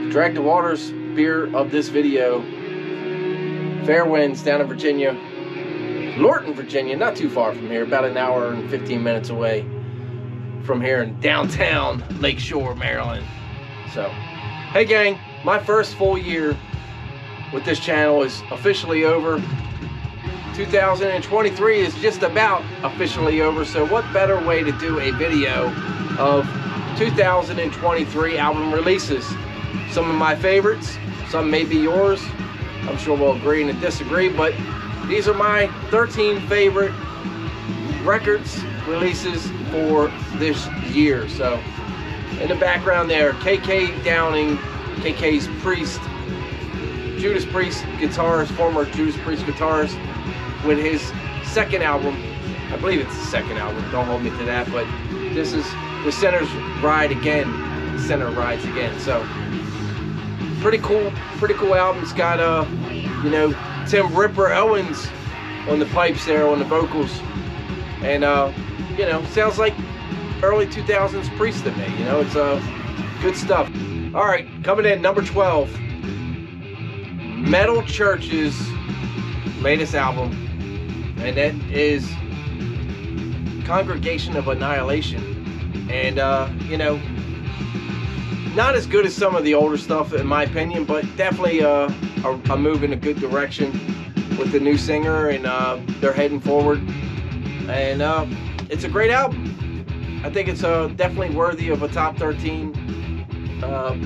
Drag the Waters beer of this video. Fair winds down in Virginia. Lorton, Virginia, not too far from here, about an hour and 15 minutes away from here in downtown Lakeshore, Maryland. So, hey gang, my first full year with this channel is officially over. 2023 is just about officially over, so what better way to do a video of 2023 album releases. Some of my favorites, some may be yours. I'm sure we'll agree and disagree, but these are my 13 favorite records releases for this year. So in the background there, KK Downing, KK's Priest, Judas Priest guitarist, former Judas Priest guitarist, with his second album. I believe it's the second album, don't hold me to that, but this is The Sinner's Ride Again. Sinner Rides Again. So pretty cool album. It's got you know, Tim Ripper Owens on the pipes there, on the vocals, and you know, sounds like early 2000s Priest to me. You know, it's good stuff. All right, coming in number 12, Metal Church's latest album, and that is Congregation of Annihilation. And you know, not as good as some of the older stuff in my opinion, but definitely a move in a good direction with the new singer, and they're heading forward, and it's a great album. I think it's definitely worthy of a top 13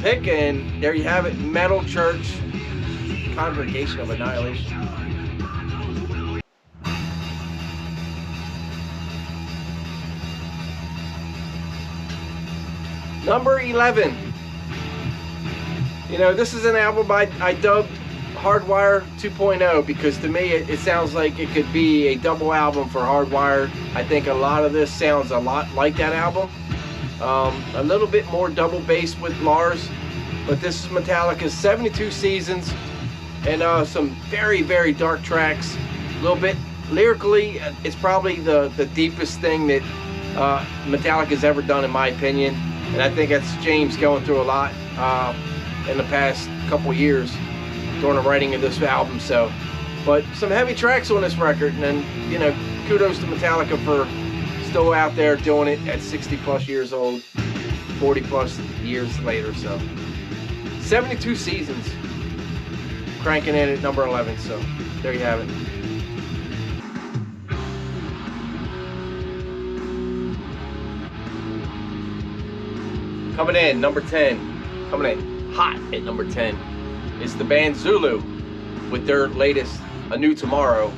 pick, and there you have it, Metal Church, Congregation of Annihilation. Number 11. You know, this is an album I dubbed Hardwire 2.0 because to me it sounds like it could be a double album for Hardwire. I think a lot of this sounds a lot like that album. A little bit more double bass with Lars, but this is Metallica's 72 Seasons, and some very, very dark tracks. A little bit lyrically, it's probably the deepest thing that Metallica's ever done in my opinion, and I think that's James going through a lot in the past couple years during the writing of this album. So, but some heavy tracks on this record, and then, you know, kudos to Metallica for still out there doing it at 60 plus years old, 40 plus years later. So 72 Seasons, cranking in at number 11. So there you have it. Coming in number 10, coming in hot at number 10, is the band Zulu with their latest A New Tomorrow.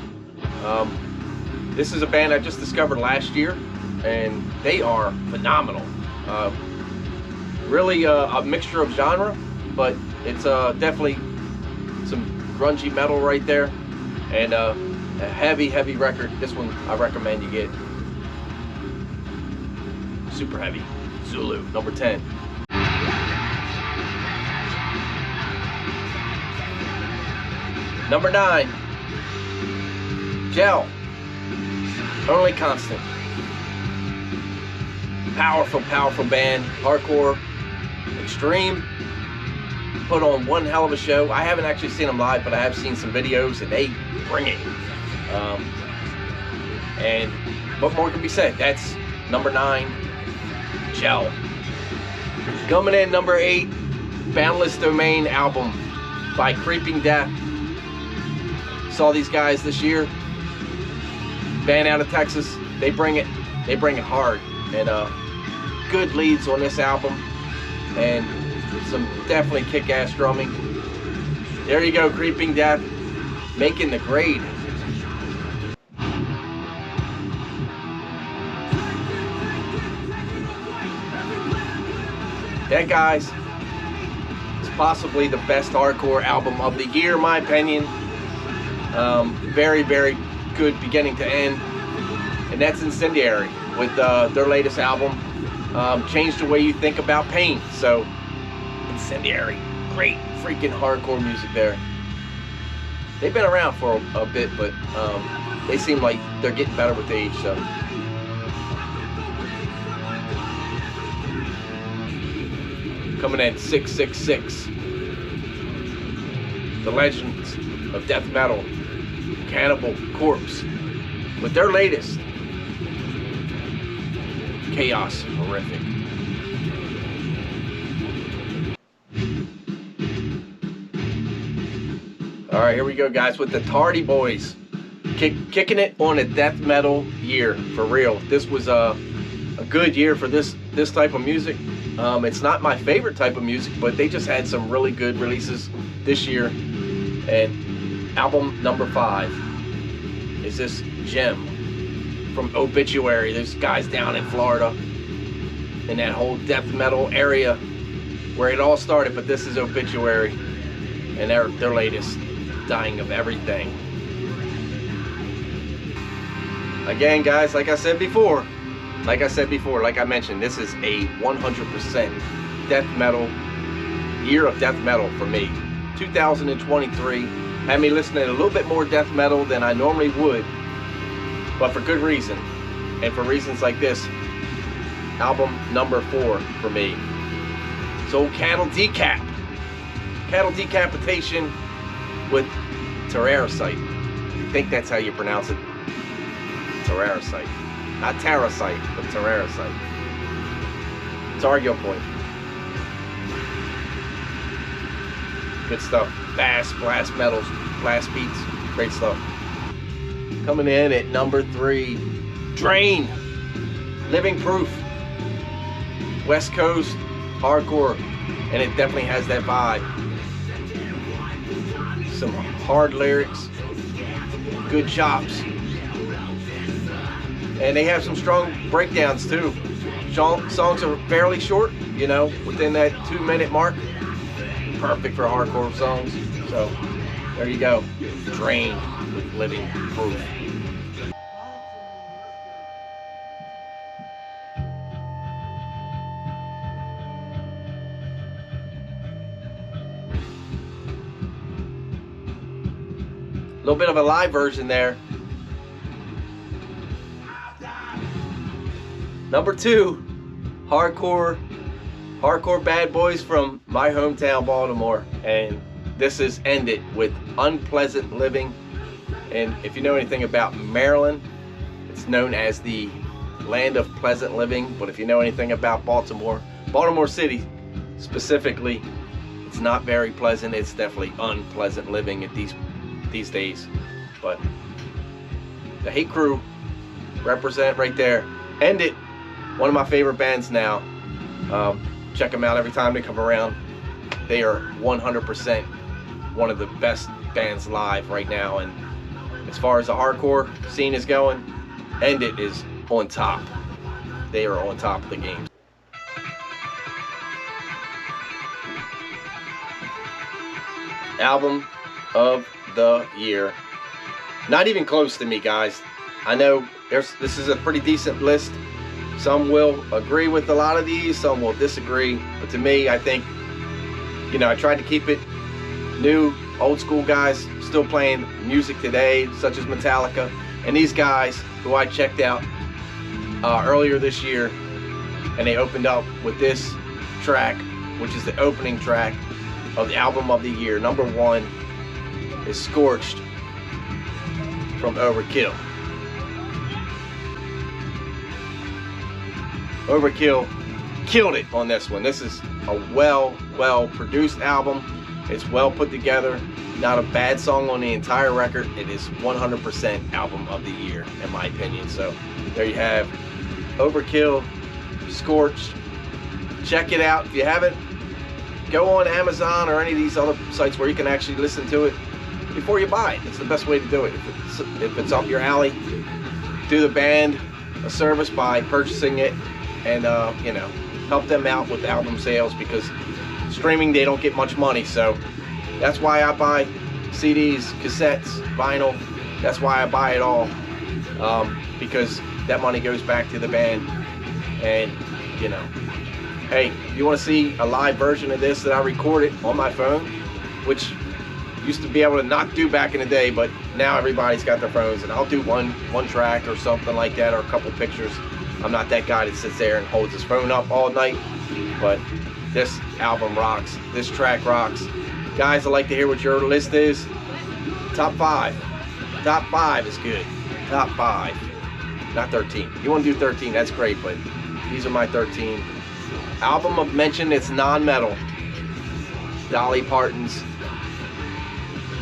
This is a band I just discovered last year, and they are phenomenal. Really a mixture of genre, but it's definitely some grungy metal right there, and a heavy record. This one I recommend you get. Super heavy. Zulu, number 10. Number 9, Gel, Only Constant. Powerful band, hardcore, extreme. Put on one hell of a show. I haven't actually seen them live, but I have seen some videos, and they bring it. And what more can be said? That's number 9, Gel. Coming in number 8, Boundless Domain album by Creeping Death. Saw these guys this year, band out of Texas. They bring it hard, and good leads on this album, and some definitely kick-ass drumming. There you go, Creeping Death, making the grade. That, guys, is possibly the best hardcore album of the year in my opinion. Very good beginning to end, and that's Incendiary with their latest album. Changed the way you think about pain. So Incendiary, great freaking hardcore music there. They've been around for a bit, but they seem like they're getting better with age. So coming in 666, the legends of death metal, Cannibal Corpse, with their latest, Chaos Horrific. All right, here we go, guys, with the Tardy Boys, kicking it on a death metal year for real. This was a good year for this type of music. It's not my favorite type of music, but they just had some really good releases this year. And album number 5 is this gem from Obituary. There's guys down in Florida in that whole death metal area where it all started, but this is Obituary and their latest, Dying of Everything. Again, guys, like I mentioned, this is a 100% death metal year of death metal for me. 2023 had me listening to a little bit more death metal than I normally would, but for good reason, and for reasons like this. Album number 4 for me. So Cattle Decapitation with Terroricide. I think that's how you pronounce it. Terroricide. Not Terroricide, but Terroricide. Target Point. Good stuff. Bass, blast metals, blast beats. Great stuff. Coming in at number 3, Drain. Living Proof. West Coast hardcore, and it definitely has that vibe. Some hard lyrics, good chops, and they have some strong breakdowns too. Songs are fairly short, you know, within that 2-minute mark. Perfect for hardcore songs. So there you go. Drain with Living Proof. A little bit of a live version there. Number 2, hardcore bad boys from my hometown, Baltimore, and this is End It with Unpleasant Living. And if you know anything about Maryland, it's known as the land of pleasant living. But if you know anything about Baltimore City specifically, it's not very pleasant. It's definitely unpleasant living at these days. But the Hate Crew represent right there. End It, one of my favorite bands now. Check them out every time they come around. They are 100% one of the best bands live right now, and as far as the hardcore scene is going, End It is on top. They are on top of the game. Album of the year. Not even close to me, guys. I know this is a pretty decent list. Some will agree with a lot of these, some will disagree. But to me, I think, you know, I tried to keep it new, old school guys still playing music today, such as Metallica. And these guys who I checked out earlier this year, and they opened up with this track, which is the opening track of the album of the year. Number 1 is Scorched from Overkill. Overkill killed it on this one. This is a well produced album. It's well put together. Not a bad song on the entire record. It is 100% album of the year in my opinion. So there you have Overkill, Scorched. Check it out. If you haven't, go on Amazon or any of these other sites where you can actually listen to it before you buy it. It's the best way to do it. If it's up your alley, do the band a service by purchasing it, and you know, help them out with album sales, because streaming, they don't get much money. So that's why I buy CDs, cassettes, vinyl. That's why I buy it all, because that money goes back to the band. And you know, hey, if you want to see a live version of this that I recorded on my phone, which used to be able to not do back in the day, but now everybody's got their phones, and I'll do one track or something like that, or a couple pictures. I'm not that guy that sits there and holds his phone up all night, but this album rocks. This track rocks. Guys, I'd like to hear what your list is. Top 5. Top 5 is good. Top 5. Not 13. You want to do 13, that's great, but these are my 13. Album of mention, it's non-metal. Dolly Parton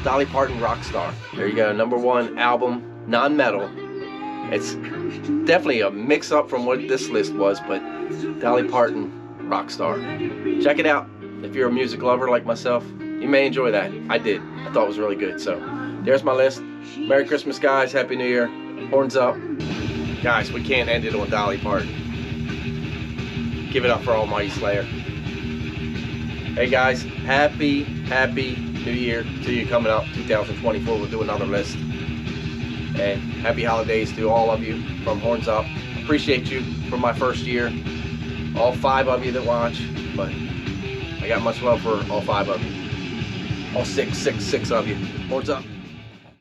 Rockstar. There you go, number 1 album, non-metal. It's definitely a mix-up from what this list was, but Dolly Parton Rockstar. Check it out. If you're a music lover like myself, you may enjoy that. I did. I thought it was really good. So there's my list. Merry Christmas, guys. Happy New Year. Horns up. Guys, we can't end it on Dolly Parton. Give it up for Almighty Slayer. Hey guys, happy New Year to you coming up. 2024, we'll do another list. And happy holidays to all of you from Horns Up. Appreciate you for my first year. All 5 of you that watch, but I got much love for all 5 of you. All six of you. Horns up.